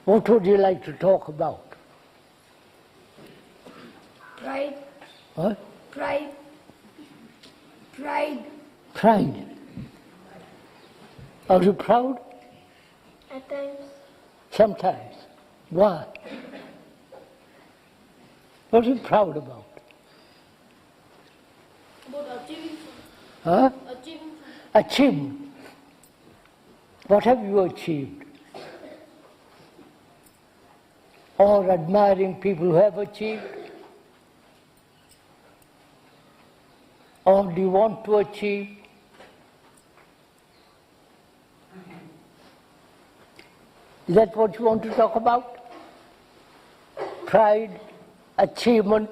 What would you like to talk about? Pride. What? Pride. Pride. Pride. Are you proud? At times. Sometimes. Why? What are you proud about? About achieving something. Huh? Achieving something. Achievement. What have you achieved? Or admiring people who have achieved? Or do you want to achieve? Is that what you want to talk about? Pride, achievement,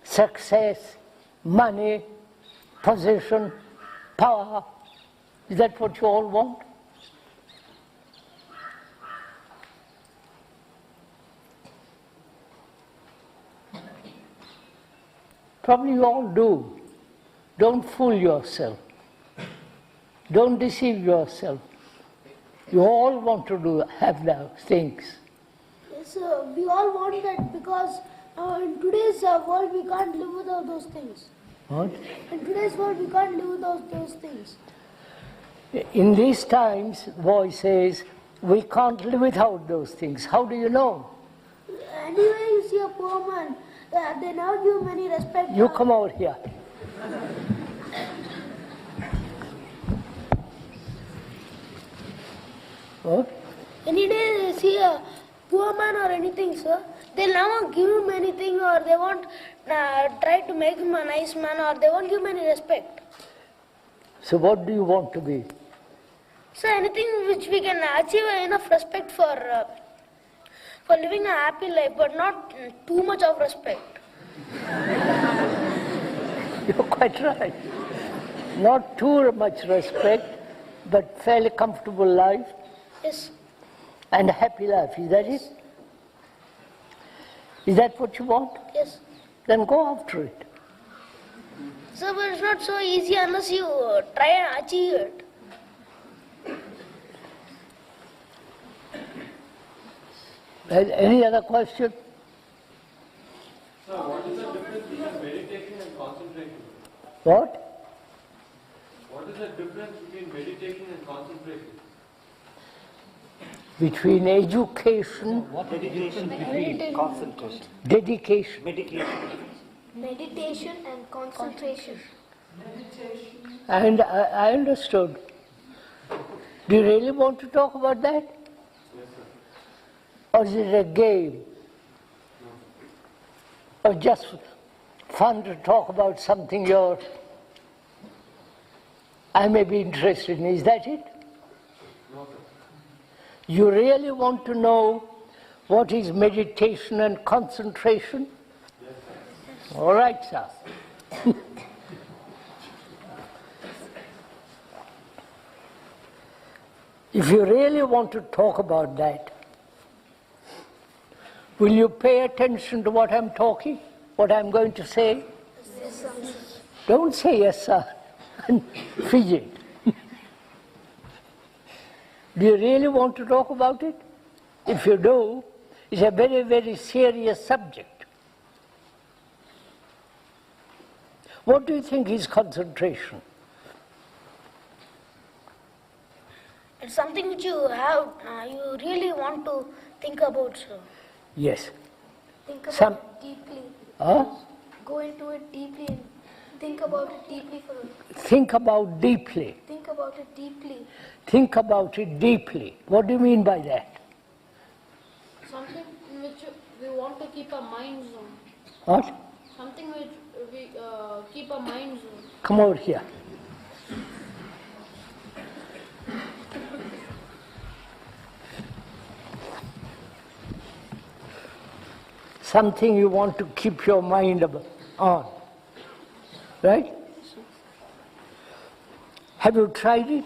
success, money, position, power. Is that what you all want? Probably you all do. Don't fool yourself. Don't deceive yourself. You all want to have those things. Yes, we all want that because in today's world we can't live without those things. What? In today's world we can't live without those things. In these times, the boy says, we can't live without those things. How do you know? Anyway, you see a poor man, they never give him any respect. You come over here. What? Any day they see a poor man or anything, sir, they'll never give him anything or they won't try to make him a nice man or they won't give him any respect. So what do you want to be? So anything which we can achieve enough respect for living a happy life, but not too much of respect. You're quite right. Not too much respect, but fairly comfortable life. Yes. And a happy life, is that it? Is that what you want? Yes. Then go after it. So, but it's not so easy unless you try and achieve it. Any other question? Sir, what is the difference between meditating and concentration? What? What is the difference between meditating and concentration? Between education, What is the difference between concentration? dedication. Meditation and concentration. And I understood. Do you really want to talk about that? Yes, sir. Or is it a game? Or just fun to talk about something I may be interested in? Is that it? No, sir. You really want to know what is meditation and concentration? Yes, sir. All right, sir. If you really want to talk about that, will you pay attention to what I'm talking, what I'm going to say? Yes, sir. Don't say yes, sir, and fidget. Do you really want to talk about it? If you do, it's a very, very serious subject. What do you think is concentration? It's something which you have, you really want to think about, sir. Yes. Think about Some- it deeply. Huh? Go into it deeply and think about it deeply Think about deeply. Think about it deeply. Think about it deeply. What do you mean by that? Something which we want to keep our minds on. What? Something which we keep our minds on. Come over here. Something you want to keep your mind on. Right? Have you tried it?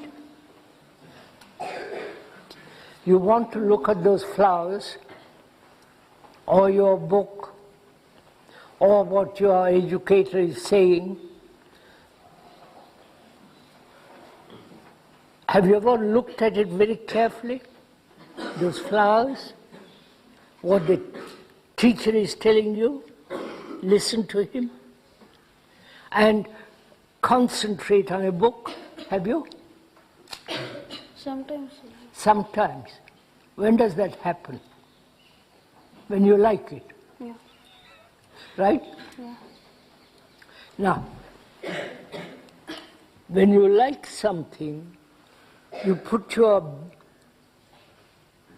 You want to look at those flowers, or your book, or what your educator is saying. Have you ever looked at it very carefully, those flowers? what the teacher is telling you, listen to him, and concentrate on a book. Have you? Sometimes. Sometimes. When does that happen? When you like it. Yeah. Right? Yeah. Now, when you like something, you put your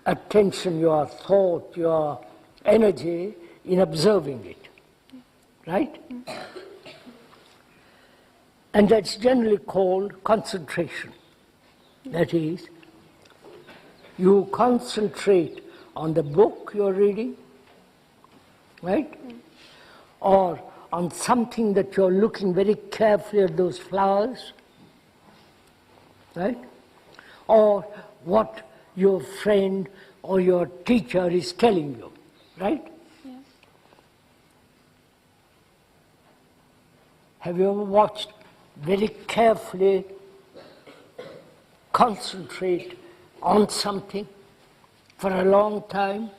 attention, your thought, your energy in observing it. Right? And that's generally called concentration. That is, you concentrate on the book you're reading, right? Or on something that you're looking very carefully at those flowers, right? Or what your friend or your teacher is telling you, right? Yeah. Have you ever watched very carefully, concentrate on something for a long time?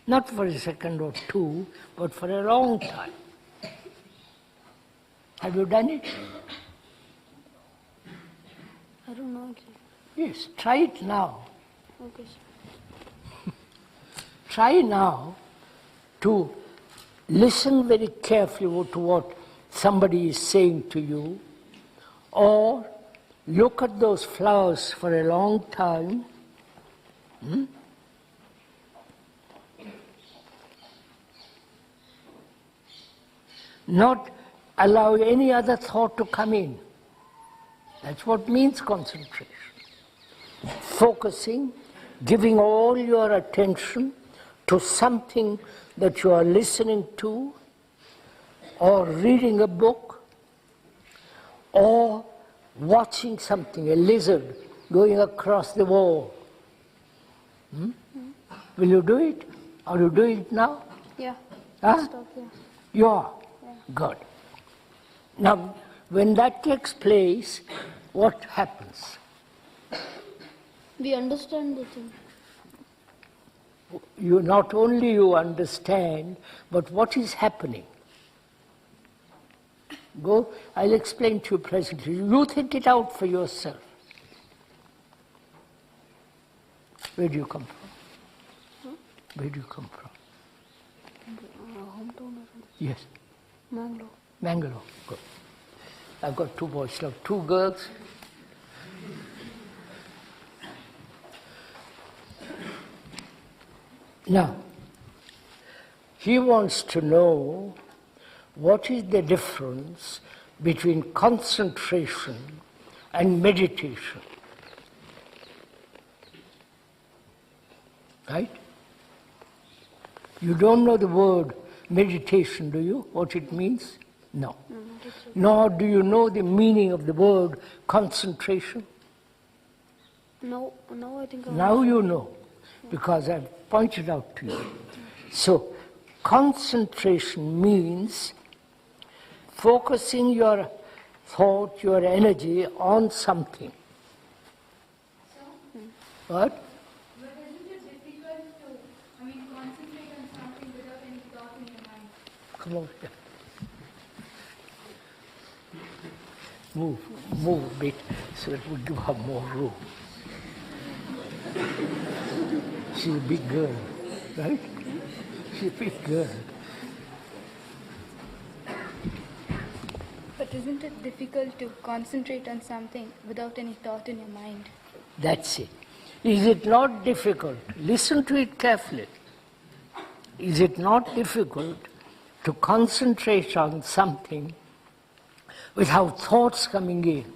Not for a second or two, but for a long time. Have you done it? I don't know. Yes, try it now. Okay. Try now to listen very carefully to what somebody is saying to you, or look at those flowers for a long time. Not allow any other thought to come in. That's what means concentration. Focusing, giving all your attention to something that you are listening to, or reading a book, or watching something, a lizard going across the wall. Will you do it? Or you do it now? Yeah. Huh? Stop, yeah. You are? Yeah. Good. Now, when that takes place, what happens? We understand the thing. You not only you understand, but what is happening? Go, I'll explain to you presently. You think it out for yourself. Where do you come from? Where do you come from? Hometown or something. Yes. Mangalore. Bangalore. Good. I've got two boys now, two girls. Now, he wants to know what is the difference between concentration and meditation. Right? You don't know the word meditation, do you? What it means? No. Nor do you know the meaning of the word concentration? No, I think I Now you know, because I've pointed out to you. So, concentration means focusing your thought, your energy on something. What? But isn't it difficult to, concentrate on something without any thought in your mind? Come on. Yeah. Move a bit so that we give her more room. She's a big girl, right? She's a big girl. But isn't it difficult to concentrate on something without any thought in your mind? That's it. Is it not difficult? Listen to it carefully. Is it not difficult to concentrate on something without thoughts coming in?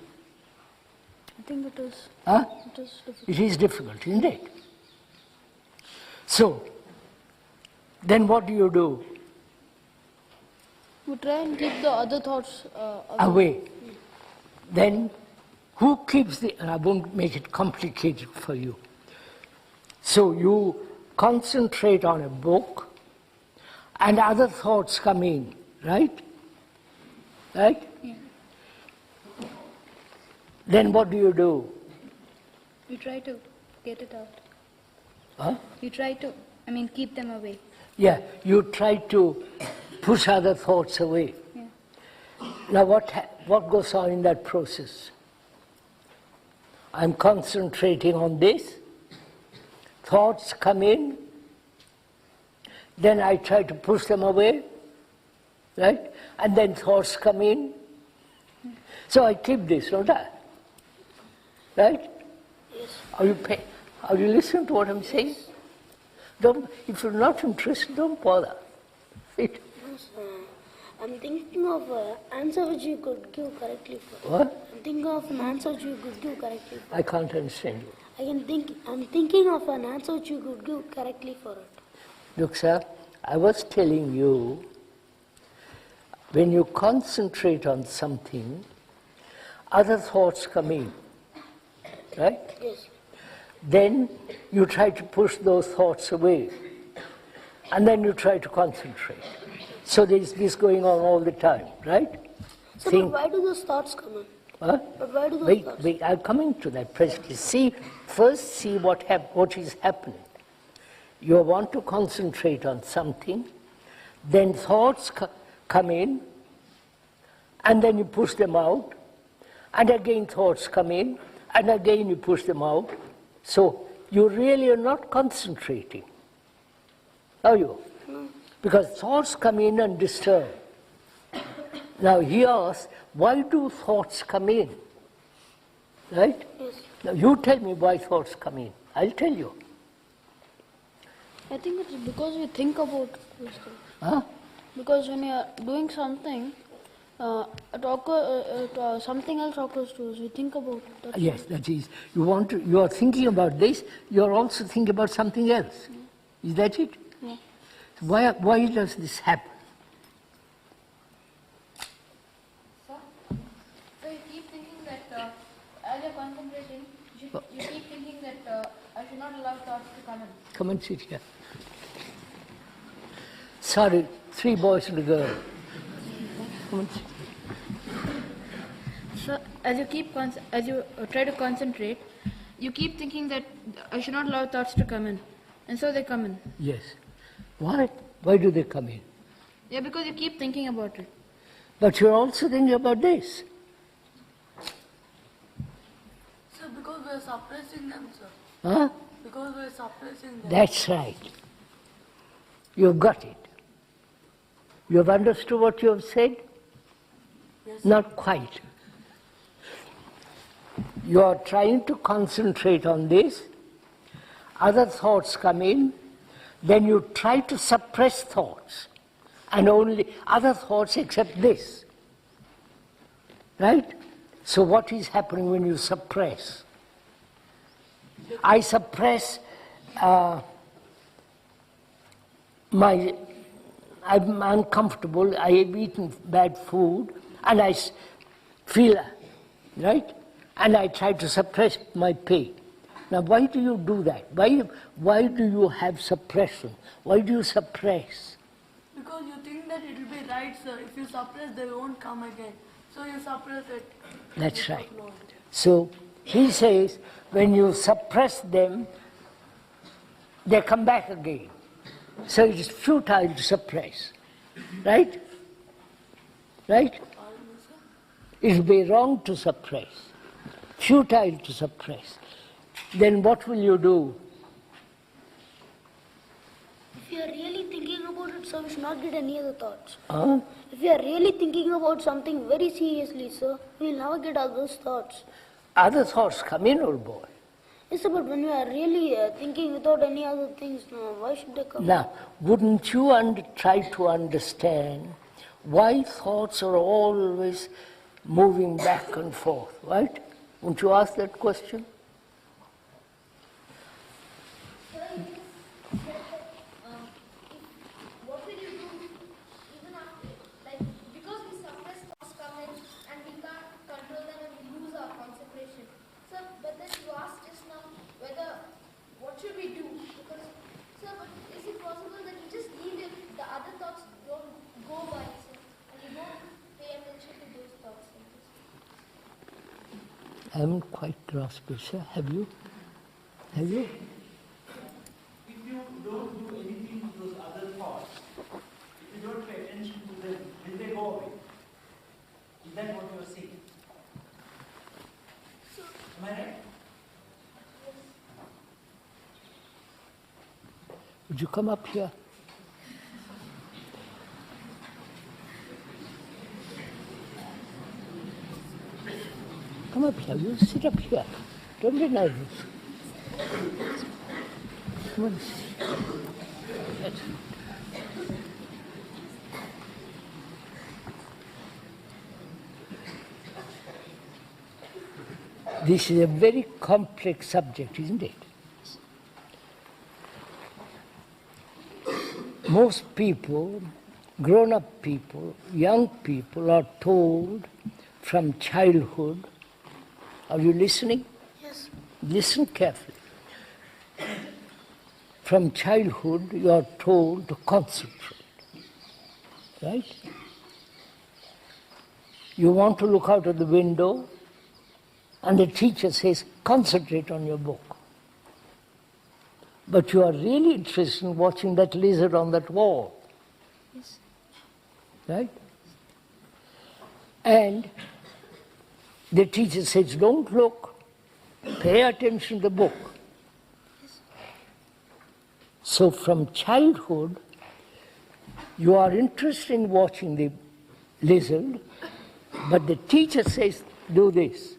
I think it is. Huh? It is difficult. It is difficult, isn't it? So, then what do? We try and keep the other thoughts Away. Then, who keeps the... I won't make it complicated for you. So, you concentrate on a book, and other thoughts come in, right? Right? Yeah. Then what do? You try to get it out. Huh? You try to, keep them away. Yeah, you try to push other thoughts away. Yeah. Now what goes on in that process? I'm concentrating on this, thoughts come in, then I try to push them away, right? And then thoughts come in. So I keep this, don't I? Right? Yes. Are you listening to what I'm saying? If you're not interested, don't bother. Yes, I'm thinking of an answer which you could give correctly for. What? I'm thinking of an answer which you could give correctly for. I can't understand you. I'm thinking of an answer which you could give correctly for it. Look, sir, I was telling you, when you concentrate on something, other thoughts come in, right? Yes. Then you try to push those thoughts away, and then you try to concentrate. So there's this going on all the time, right? So, but why do those thoughts come in? Huh? But why do those thoughts? Wait, I'm coming to that presently. First see what is happening. You want to concentrate on something, then thoughts come in, and then you push them out, and again thoughts come in, and again you push them out. So you really are not concentrating, are you? No. Because thoughts come in and disturb. Now he asks, why do thoughts come in? Right? Yes. Now you tell me why thoughts come in. I'll tell you. I think it's because we think about this thing. Huh? Because when you are doing something, something else occurs to us. We think about it. That's Yes, that is. You are thinking about this, you are also thinking about something else. Is that it? Yeah. So why does this happen? So you keep thinking that as you're concentrating, you keep thinking that I should not allow thoughts to come in. Come and sit here. Sorry, 3 boys and a girl. Come and sit. So as you try to concentrate, you keep thinking that I should not allow thoughts to come in, and so they come in. Yes. Why? Why do they come in? Yeah, because you keep thinking about it. But you're also thinking about this. Sir, because we're suppressing them, sir. Huh? Because we're suppressing them. That's right. You've got it. You have understood what you have said? Yes. Not quite. You are trying to concentrate on this, other thoughts come in, then you try to suppress thoughts, and only other thoughts except this. Right? So what is happening when you suppress? I suppress I'm uncomfortable, I have eaten bad food, and I feel, right? And I try to suppress my pain. Now, why do you do that? Why do you have suppression? Why do you suppress? Because you think that it will be right, sir. If you suppress, they won't come again. So you suppress it. That's right. So he says, when you suppress them, they come back again. So it is futile to suppress. Right? Right? It will be wrong to suppress. Futile to suppress. Then what will you do? If you are really thinking about it, sir, we should not get any other thoughts. Huh? If you are really thinking about something very seriously, sir, we will never get other thoughts. Other thoughts come in, old boy. Yes, sir, but when you are really thinking without any other things, no, why should they come? Now, wouldn't you try to understand why thoughts are always moving back and forth, right? Wouldn't you ask that question? What will you do even after, like, because we suppress thoughts come in and we can't control them and we lose our concentration. So, but then you asked just now whether, what should we do? Because, sir, but is it possible that you just leave it, the other thoughts don't go by, sir, and you don't pay attention to those thoughts? I haven't quite grasped it, sir. Have you? Have you? If you don't do that what you are saying? Am I right? Would you come up here? Come up here. You sit up here. Don't be nervous. Come on. Yes. This is a very complex subject, isn't it? Most people, grown-up people, young people are told from childhood. Are you listening? Yes. Listen carefully. From childhood, you are told to concentrate. Right? You want to look out of the window, and the teacher says, concentrate on your book. But you are really interested in watching that lizard on that wall. Yes. Right? And the teacher says, don't look, pay attention to the book. So from childhood, you are interested in watching the lizard, but the teacher says, do this.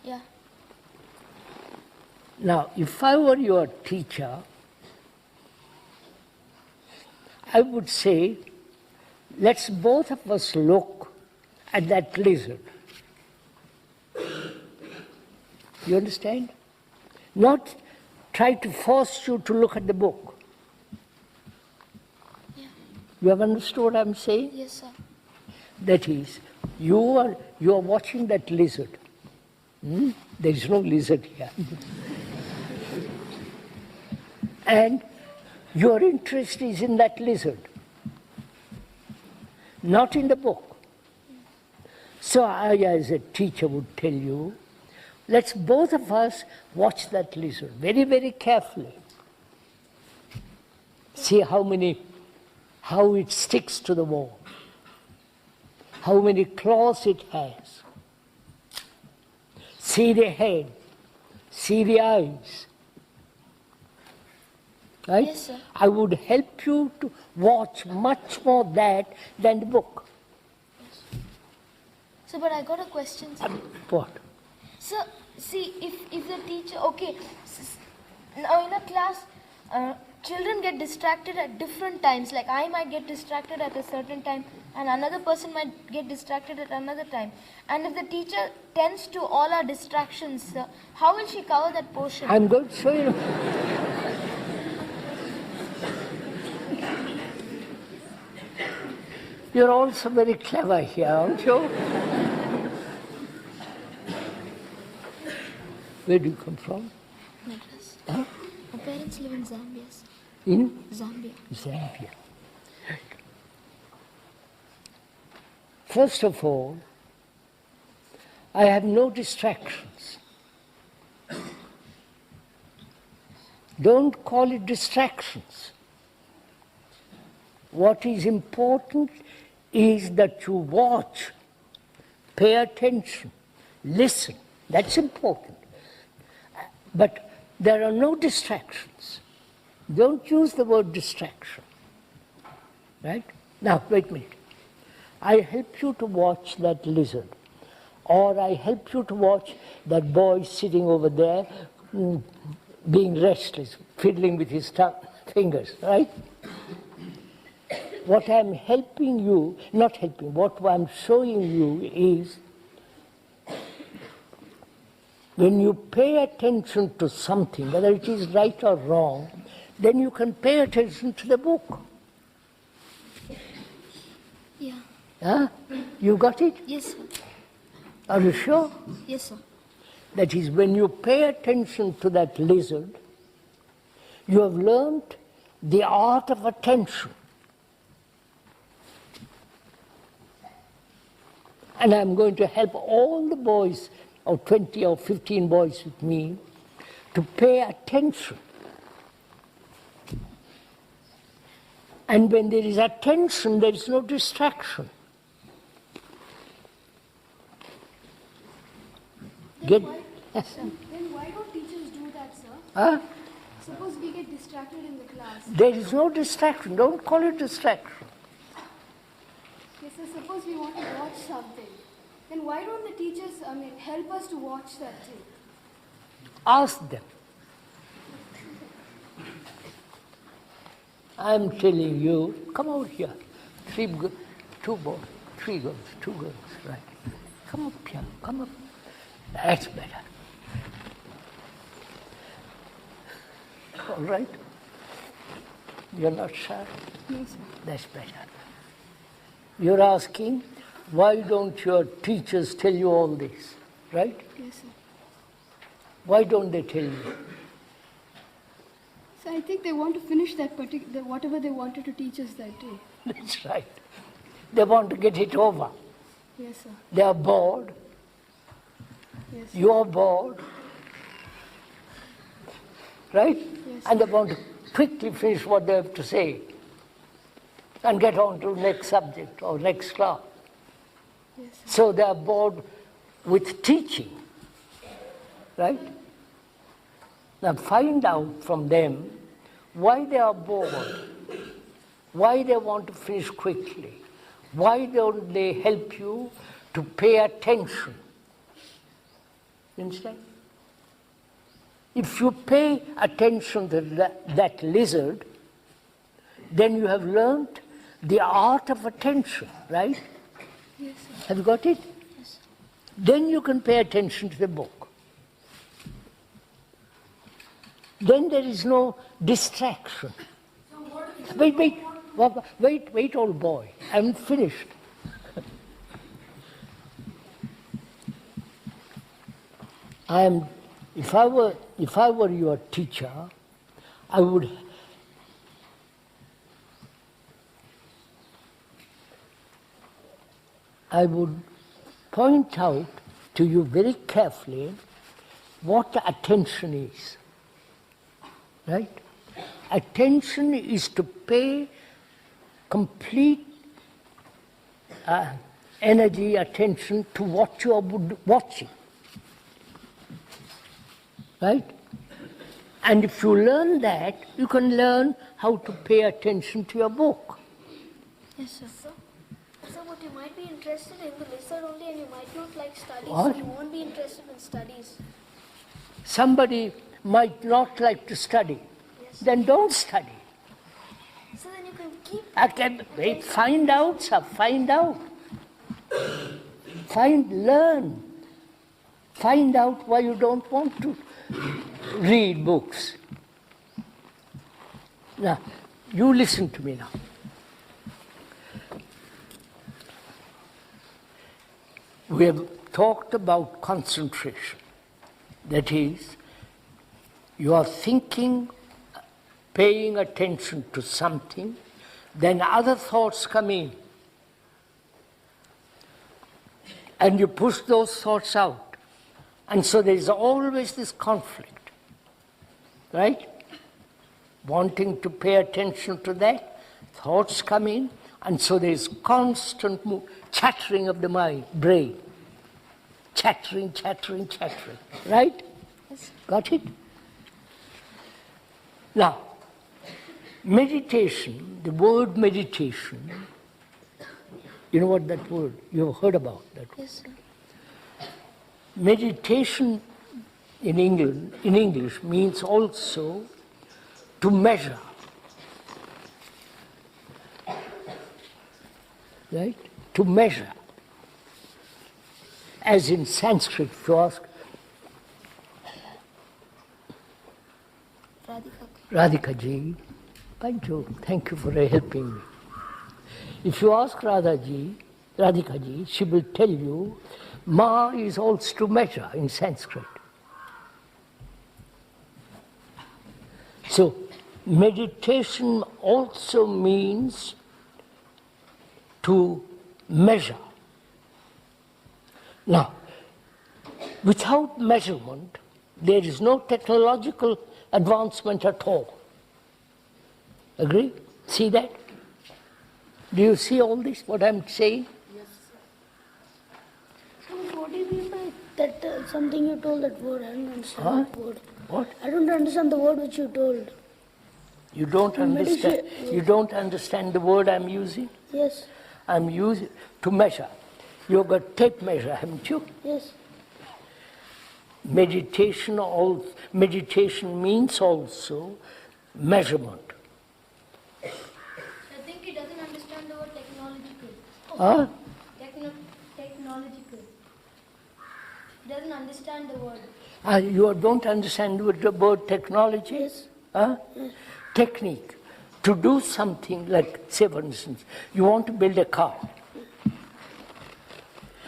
Yeah. Now, if I were your teacher, I would say, let's both of us look at that lizard. You understand? Not try to force you to look at the book. Yeah. You have understood what I'm saying? Yes, sir. That is, you are watching that lizard. There is no lizard here. And your interest is in that lizard, not in the book. So I, as a teacher, would tell you, let's both of us watch that lizard very, very carefully. See how it sticks to the wall, how many claws it has. See the head, see the eyes. Right? Yes, sir. I would help you to watch much more that than the book. So, but I got a question, sir. What? So, see, if the teacher, okay, now in a class, children get distracted at different times. Like I might get distracted at a certain time, and another person might get distracted at another time. And if the teacher tends to all our distractions, how will she cover that portion? I'm going to show you. You're also very clever here, aren't you? Where do you come from? Madras. Huh? My parents live in Zambia, sir. In Zambia. Zambia. First of all, I have no distractions. Don't call it distractions. What is important is that you watch, pay attention, listen. That's important. But there are no distractions. Don't use the word distraction. Right? Now, wait a minute. I help you to watch that lizard. Or I help you to watch that boy sitting over there being restless, fiddling with his fingers, right? What I'm helping you, not helping, what I'm showing you is when you pay attention to something, whether it is right or wrong, then you can pay attention to the book. Yeah. Huh? You got it? Yes, sir. Are you sure? Yes, sir. That is, when you pay attention to that lizard, you have learned the art of attention. And I'm going to help all the boys, or 20 or 15 boys with me, to pay attention. And when there is attention, there is no distraction. Get, Then why don't teachers do that, sir? huh? Suppose we get distracted in the class. There is no distraction. Don't call it distraction. Yes, sir. Suppose we want to watch something. Then why don't the teachers, help us to watch that thing? Ask them. I'm telling you, come out here. Three girls, right. Come up here, come up. That's better. All right? You're not shy? No, sir. That's better. You're asking, why don't your teachers tell you all this, right? Yes, sir. Why don't they tell you? So I think they want to finish that whatever they wanted to teach us that day. That's right. They want to get it over. Yes, sir. They are bored. Yes. You are bored. Right? Yes. And they want to quickly finish what they have to say and get on to next subject or next class. Yes, sir. So they are bored with teaching. Right? Now find out from them why they are bored, why they want to finish quickly, why don't they help you to pay attention. You understand? If you pay attention to that lizard, then you have learnt the art of attention, right? Yes, sir. Have you got it? Yes. Then you can pay attention to the book. Then there is no distraction. Wait, old boy. I haven't finished. If I were your teacher, I would point out to you very carefully what attention is. Right? Attention is to pay complete energy, attention to what you are watching. Right? And if you learn that, you can learn how to pay attention to your book. Yes, sir. So what you might be interested in the lizard only and you might not like studies. What? So you won't be interested in studies. Somebody might not like to study. Yes. Then don't study. So then you can keep... Wait, find out, sir, find out. Learn. Find out why you don't want to read books. Now, you listen to me now. We have talked about concentration. That is, you are thinking, paying attention to something, then other thoughts come in. And you push those thoughts out. And so there is always this conflict, right? Wanting to pay attention to that, thoughts come in, and so there is constant chattering of the mind, brain. Chattering, right? Yes. Got it? Now, meditation, the word meditation, you know what that word, you've heard about that word. Yes, sir. Meditation in English means also to measure. Right? To measure. As in Sanskrit, if you ask Radhika ji, thank you for helping me. If you ask Radhika ji, she will tell you, Ma is also to measure in Sanskrit. So, meditation also means to measure. Now, without measurement, there is no technological advancement at all. Agree? See that? Do you see all this, what I'm saying? So what do you mean by that something you told that word? I don't understand Huh? that word. What? I don't understand the word which you told. You don't understand. You don't understand the word I'm using? Yes, I'm using to measure. You've got tape measure, haven't you? yes. Meditation means also measurement. I think he doesn't understand the word technological. Huh? Technological. He doesn't understand the word. You don't understand the word technology? Yes. Huh? Technique. To do something like, say for instance, you want to build a car.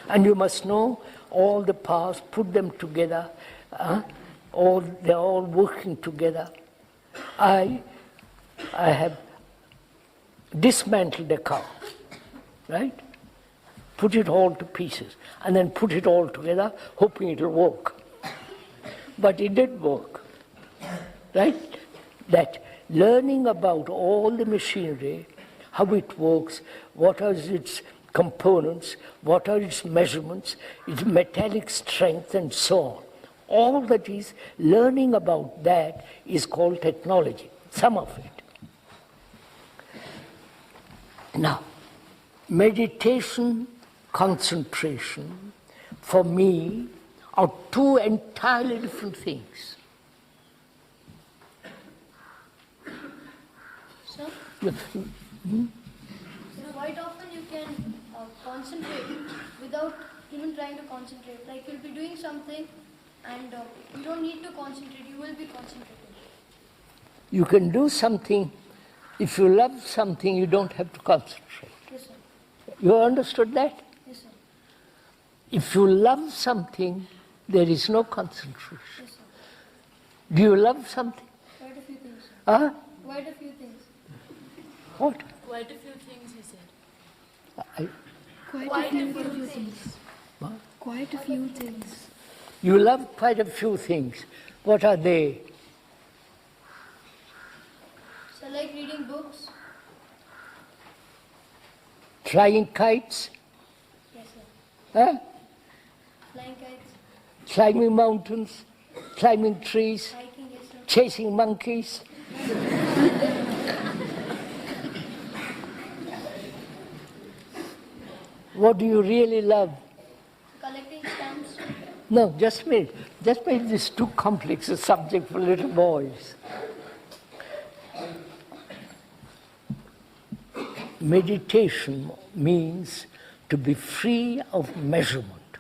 And you must know all the parts, put them together, they're all working together. I have dismantled a car, right? Put it all to pieces, and then put it all together, hoping it'll work. But it did work, right? That learning about all the machinery, how it works, what are its components, what are its measurements, its metallic strength, and so on. All that is learning about that is called technology, some of it. Now, meditation, concentration, for me, are two entirely different things. So quite often you can concentrate without even trying to concentrate. Like you'll be doing something and you don't need to concentrate, you will be concentrating. You can do something, if you love something, you don't have to concentrate. Yes, sir. You understood that? Yes, sir. If you love something, there is no concentration. Yes, sir. Do you love something? Quite a few things, sir. Huh? Quite a few things. What? Quite a few things, he said. Quite a few things. What? Quite a few things. You love quite a few things. What are they? So like reading books. Flying kites? Yes, sir. Huh? Flying kites. Climbing mountains? Climbing trees? Hiking, yes, sir. Chasing monkeys? What do you really love? Collecting stamps. No, just make this too complex a subject for little boys. Meditation means to be free of measurement.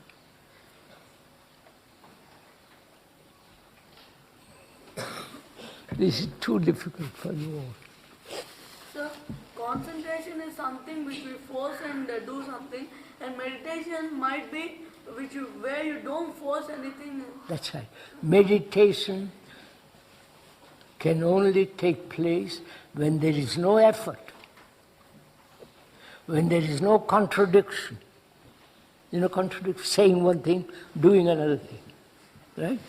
This is too difficult for you all. So, concentration is something which we force and do something, and meditation might be where you don't force anything. That's right. Meditation can only take place when there is no effort, when there is no contradiction. You know, contradiction, saying one thing, doing another thing. Right?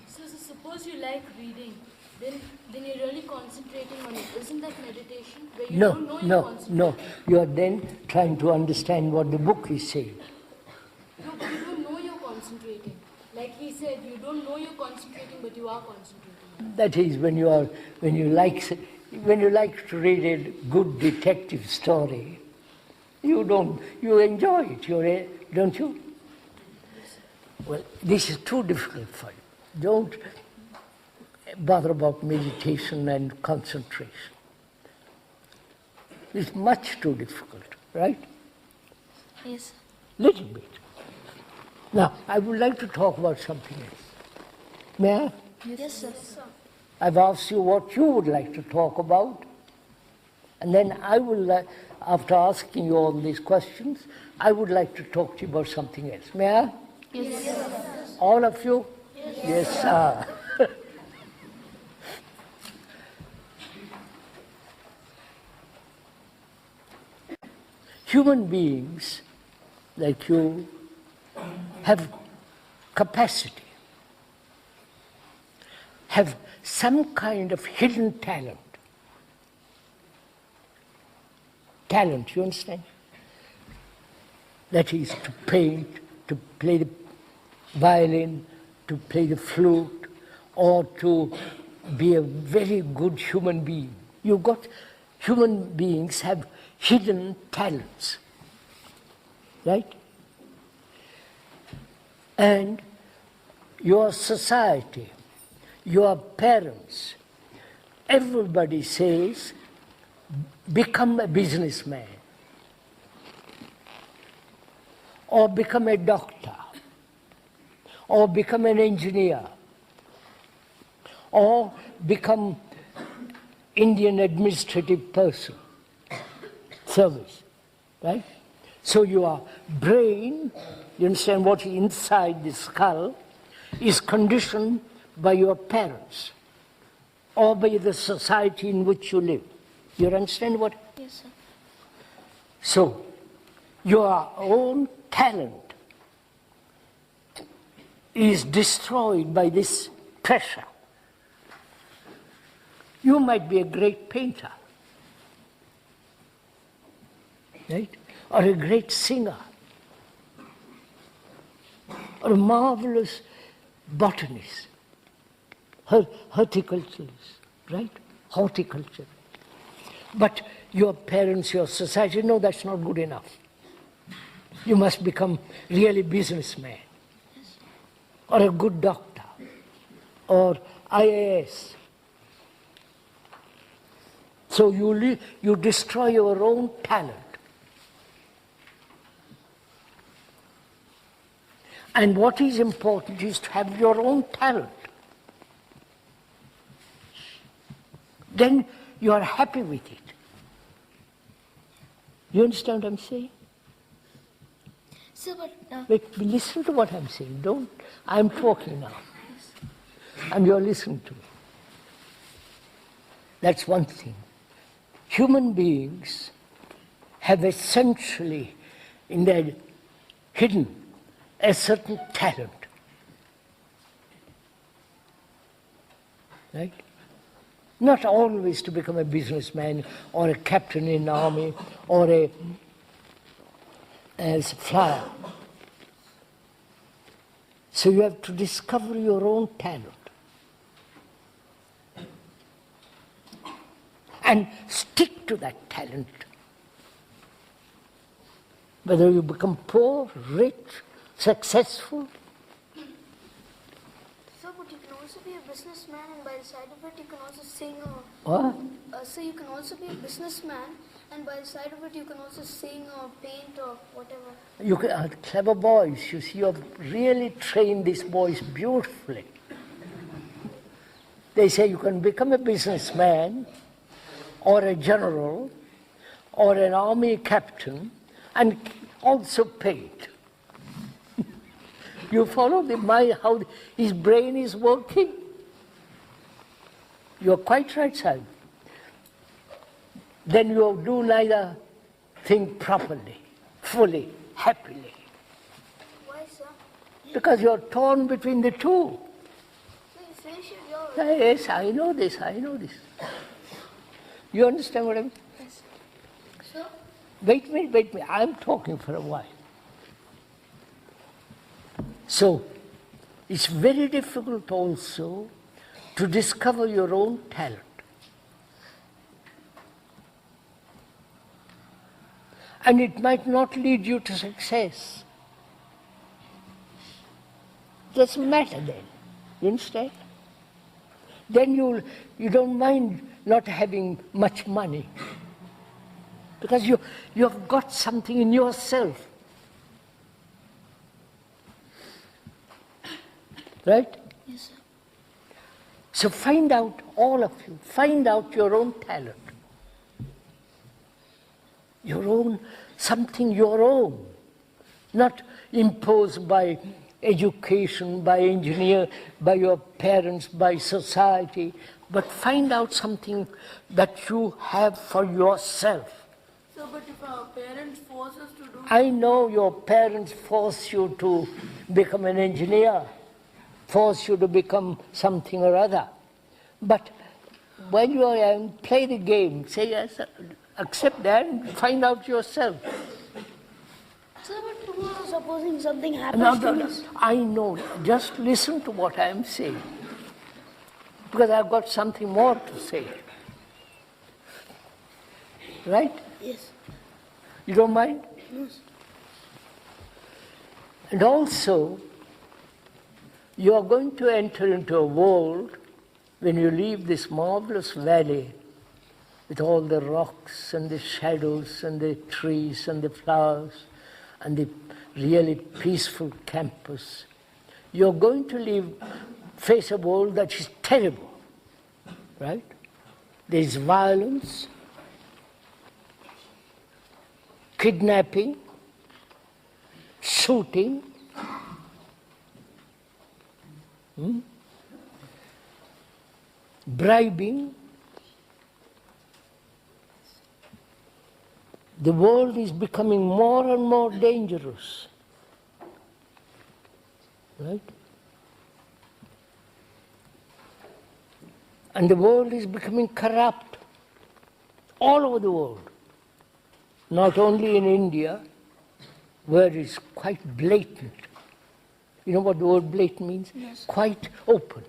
So suppose you like reading, then you're really concentrating on it. Isn't that meditation? Where you don't know you're concentrating. No. You are then trying to understand what the book is saying. No, but you don't know you're concentrating. Like he said, you don't know you're concentrating, but you are concentrating. That is when you like to read a good detective story, you enjoy it, don't you? Well, this is too difficult for you. Don't bother about meditation and concentration. It's much too difficult, right? Yes. Little bit. Now, I would like to talk about something else. May I? Yes, sir. I've asked you what you would like to talk about, and then I will, after asking you all these questions, I would like to talk to you about something else. May I? Yes, sir. All of you? Yes, sir. Human beings, like you, have capacity, have some kind of hidden talent. Talent, you understand? That is to paint, to play the violin, to play the flute, or to be a very good human being. Human beings have hidden talents, right? And your society, your parents, everybody says, become a businessman, or become a doctor, or become an engineer, or become Indian administrative person, service, right? So your brain, you understand what is inside the skull, is conditioned by your parents or by the society in which you live. You understand what? Yes, sir. So, your own talent is destroyed by this pressure. You might be a great painter, right? Or a great singer, or a marvelous botanist, horticulturist, right? Horticulture. But your parents, your society, no, that's not good enough. You must become really businessman, or a good doctor, or IAS. So you destroy your own talent. And what is important is to have your own talent. Then you are happy with it. You understand what I'm saying? Sir, but Wait, listen to what I'm saying. I'm talking now. And you're listening to me. That's one thing. Human beings have essentially in their hidden a certain talent. Right? Not always to become a businessman or a captain in the army or as a flyer. So you have to discover your own talent. And stick to that talent. Whether you become poor, rich, successful. Sir, but you can also be a businessman, and by the side of it, you can also sing. What? So you can also be a businessman, and by the side of it, you can also sing or paint or whatever. You are clever boys. You see, you have really trained these boys beautifully. They say you can become a businessman, or a general, or an army captain, and also paint. You follow how his brain is working? You're quite right, sir. Then you do neither thing properly, fully, happily. Why, sir? Because you're torn between the two. So you finish it your Yes, I know this. You understand what I mean? Yes. Sir? Wait a minute. I'm talking for a while. So, it's very difficult also to discover your own talent. And it might not lead you to success. Doesn't matter then. You understand? Then you don't mind not having much money. Because you have got something in yourself. Right? yes, sir. So find out, all of you, find out your own talent. Something your own. Not imposed by education, by engineer, by your parents, by society, but find out something that you have for yourself. So, but if our parents force us to do I know your parents force you to become an engineer, force you to become something or other. But when you are young, play the game, say yes, accept that and find out yourself. Sir, but tomorrow supposing something happens No, to no, me. I know. Just listen to what I am saying. Because I've got something more to say. Right? Yes. You don't mind? Yes. And also, you are going to enter into a world when you leave this marvelous valley with all the rocks and the shadows and the trees and the flowers and the really peaceful campus. You're going to face a world that is terrible, right? There is violence, kidnapping, shooting, bribing. The world is becoming more and more dangerous, right? And the world is becoming corrupt all over the world, not only in India, where it's quite blatant. You know what the word blatant means? Yes. Quite open.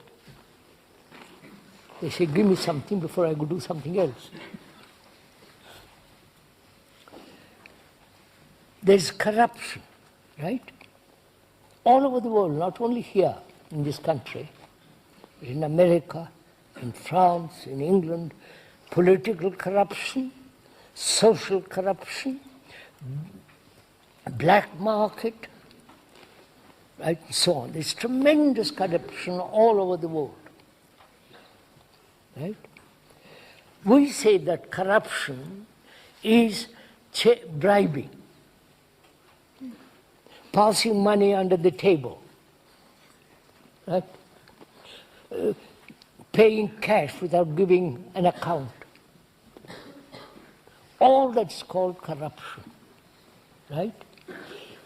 They say, give me something before I go do something else. There's corruption, right? All over the world, not only here in this country, but in America, in France, in England, political corruption, social corruption, black market, right, and so on. There's tremendous corruption all over the world, right? We say that corruption is bribing, passing money under the table, right? Paying cash without giving an account. All that's called corruption, right?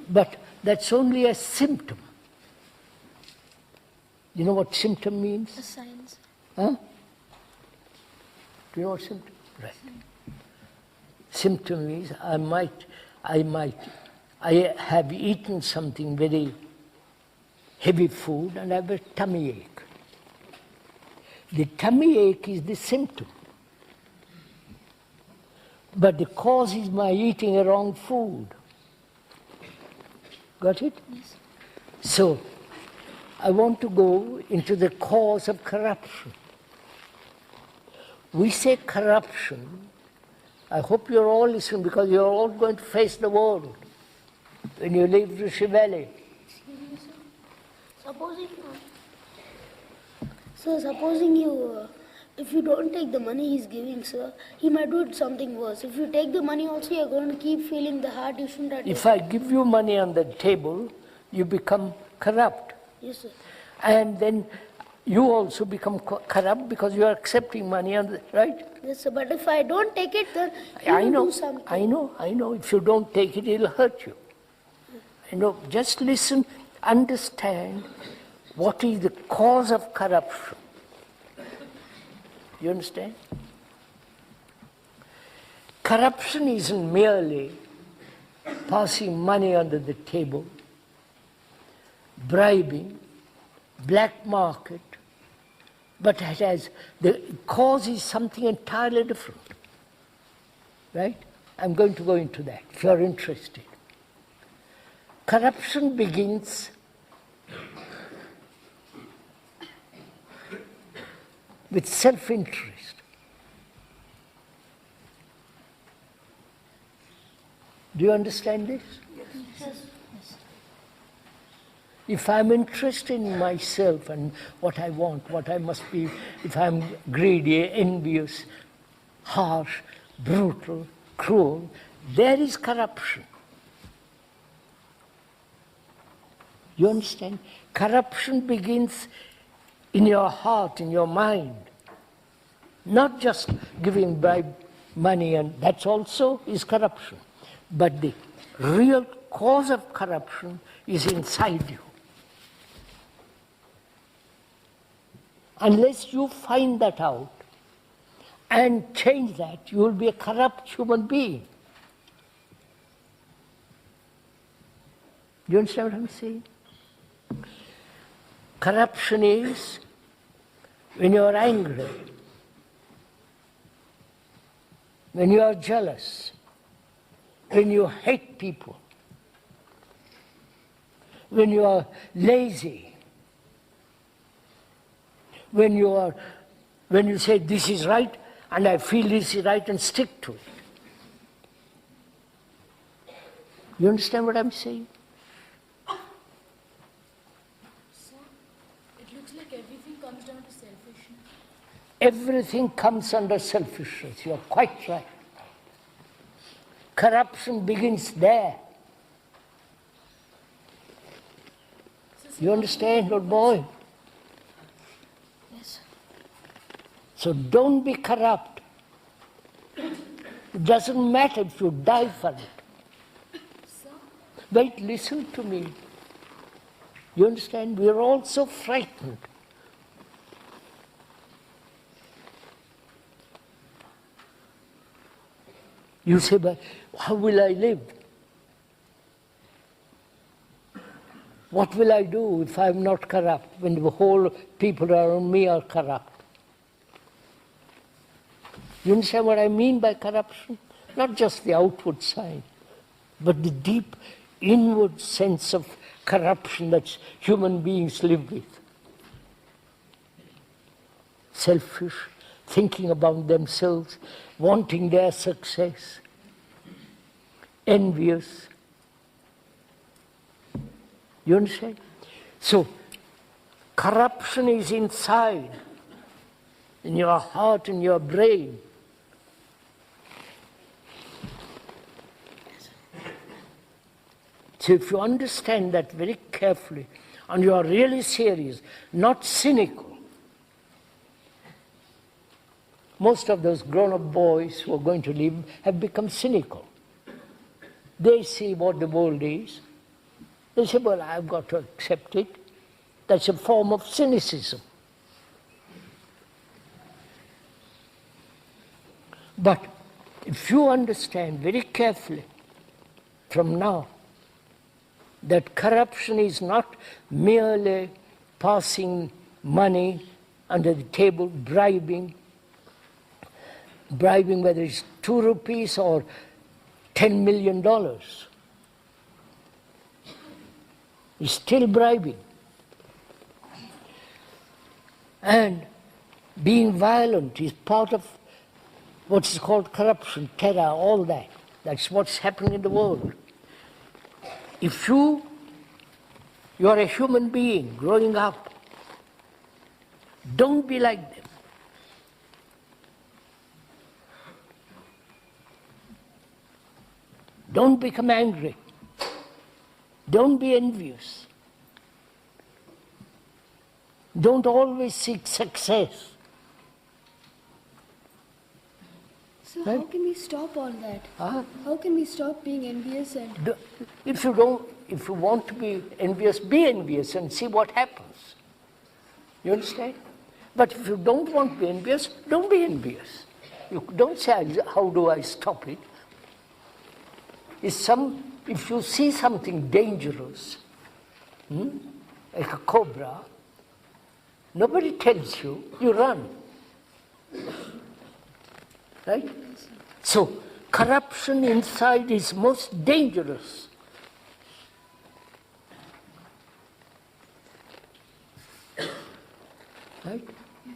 But that's only a symptom. You know what symptom means? The signs. Huh? Do you know what symptom? Right. Symptom means I have eaten something very heavy food and I have a tummy ache. The tummy ache is the symptom. But the cause is my eating a wrong food. Got it? Yes. So, I want to go into the cause of corruption. We say corruption. I hope you're all listening because you're all going to face the world when you leave Rishi Valley. Supposing you, if you don't take the money he's giving, sir, he might do something worse. If you take the money also, you're going to keep feeling the heart you shouldn't have. If I give you money on the table, you become corrupt. Yes, sir. And then you also become corrupt because you are accepting money on the, right? Yes, sir. But if I don't take it, then I he know, will do something. I know. If you don't take it, it'll hurt you. I know. Just listen, understand what is the cause of corruption. You understand? Corruption isn't merely passing money under the table, bribing, black market, but it has, the cause is something entirely different. Right? I'm going to go into that if you're interested. Corruption begins with self-interest. Do you understand this? Yes. If I'm interested in myself and what I want, what I must be, if I'm greedy, envious, harsh, brutal, cruel, there is corruption. You understand? Corruption begins in your heart, in your mind. Not just giving bribe money, and that's also is corruption. But the real cause of corruption is inside you. Unless you find that out and change that, you will be a corrupt human being. You understand what I'm saying? Corruption is when you are angry, when you are jealous, when you hate people, when you are lazy, when you say this is right and I feel this is right and stick to it. You understand what I'm saying? So, it looks like everything comes down to selfishness. Everything comes under selfishness. You're quite right. Corruption begins there. You understand, old boy? Yes. So don't be corrupt. It doesn't matter if you die for it. Wait, listen to me. You understand? We are all so frightened. You say, but how will I live? What will I do if I'm not corrupt, when the whole people around me are corrupt? You understand what I mean by corruption? Not just the outward sign, but the deep inward sense of corruption that human beings live with. Selfish, thinking about themselves, wanting their success, envious. You understand? So, corruption is inside, in your heart, in your brain. So if you understand that very carefully, and you are really serious, not cynical. Most of those grown-up boys who are going to live have become cynical. They see what the world is. They say, well, I've got to accept it. That's a form of cynicism. But if you understand very carefully from now that corruption is not merely passing money under the table, bribing whether it's 2 rupees or $10 million. It's still bribing. And being violent is part of what's called corruption, terror, all that. That's what's happening in the world. If you are a human being growing up, don't be like them. Don't become angry. Don't be envious. Don't always seek success. So how can we stop all that? Huh? How can we stop being envious and... If you want to be envious and see what happens. You understand? But if you don't want to be envious, don't be envious. You don't say, how do I stop it? If you see something dangerous, like a cobra, nobody tells you, you run. Right? So, corruption inside is most dangerous. Right?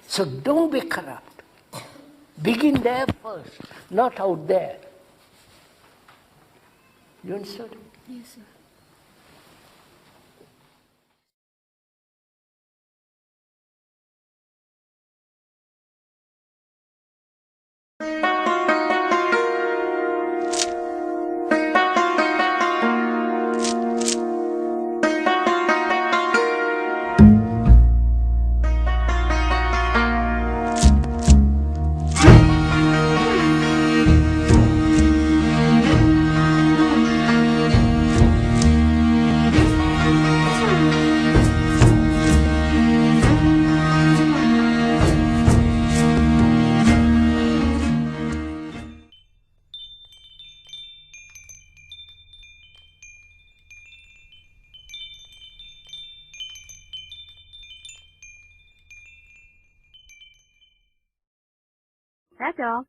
So don't be corrupt. Begin there first, not out there. You understood? Yes, sir. That's all.